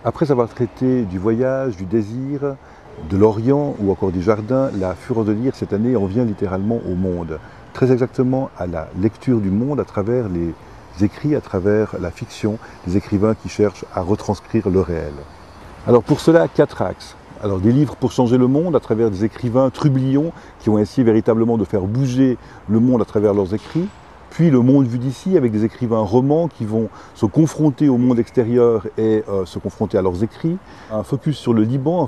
Après avoir traité du voyage, du désir, de l'Orient ou encore du jardin, la fureur de lire cette année en vient littéralement au monde. Très exactement à la lecture du monde à travers les écrits, à travers la fiction, des écrivains qui cherchent à retranscrire le réel. Alors pour cela, 4 axes. Alors des livres pour changer le monde à travers des écrivains trublions qui ont essayé véritablement de faire bouger le monde à travers leurs écrits. Puis le monde vu d'ici avec des écrivains romans qui vont se confronter au monde extérieur et se confronter à leurs écrits. Un focus sur le Liban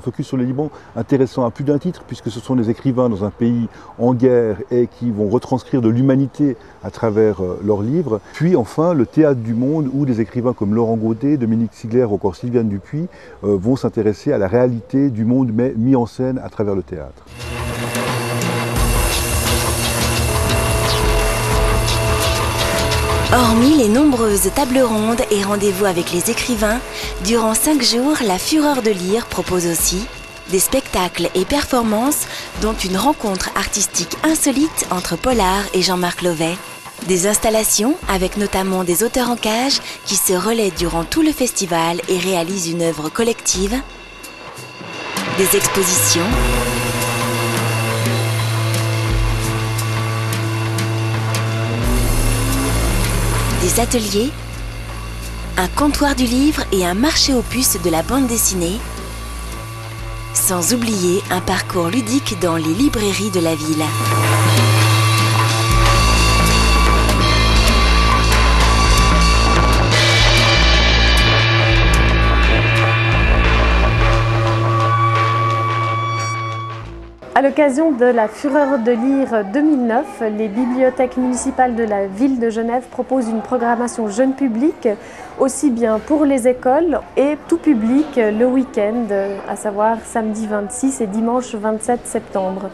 intéressant à plus d'un titre puisque ce sont des écrivains dans un pays en guerre et qui vont retranscrire de l'humanité à travers leurs livres. Puis enfin le théâtre du monde où des écrivains comme Laurent Godet, Dominique Sigler ou encore Sylviane Dupuis vont s'intéresser à la réalité du monde mais mis en scène à travers le théâtre. Hormis les nombreuses tables rondes et rendez-vous avec les écrivains, durant 5 jours, la Fureur de lire propose aussi des spectacles et performances, dont une rencontre artistique insolite entre Pollard et Jean-Marc Lovay. Des installations avec notamment des auteurs en cage qui se relaient durant tout le festival et réalisent une œuvre collective. Des expositions. Des ateliers, un comptoir du livre et un marché aux puces de la bande dessinée, sans oublier un parcours ludique dans les librairies de la ville. À l'occasion de la Fureur de lire 2009, les bibliothèques municipales de la ville de Genève proposent une programmation jeune public, aussi bien pour les écoles et tout public le week-end, à savoir samedi 26 et dimanche 27 septembre.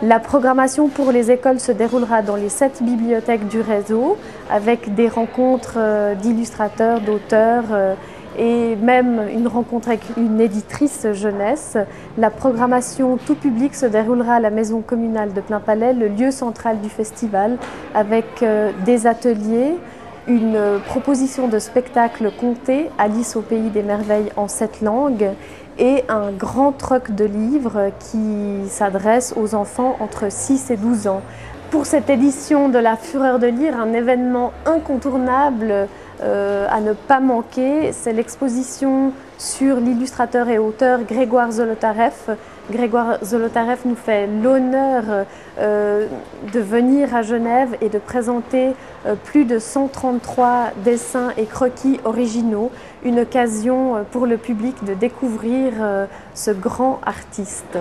La programmation pour les écoles se déroulera dans les 7 bibliothèques du réseau, avec des rencontres d'illustrateurs, d'auteurs, et même une rencontre avec une éditrice jeunesse. La programmation tout public se déroulera à la maison communale de Plainpalais, le lieu central du festival, avec des ateliers, une proposition de spectacle conté, Alice au pays des merveilles en 7 langues, et un grand troc de livres qui s'adresse aux enfants entre 6 et 12 ans. Pour cette édition de la Fureur de lire, un événement incontournable à ne pas manquer, c'est l'exposition sur l'illustrateur et auteur Grégoire Zolotarev. Grégoire Zolotarev nous fait l'honneur de venir à Genève et de présenter plus de 133 dessins et croquis originaux, une occasion pour le public de découvrir ce grand artiste.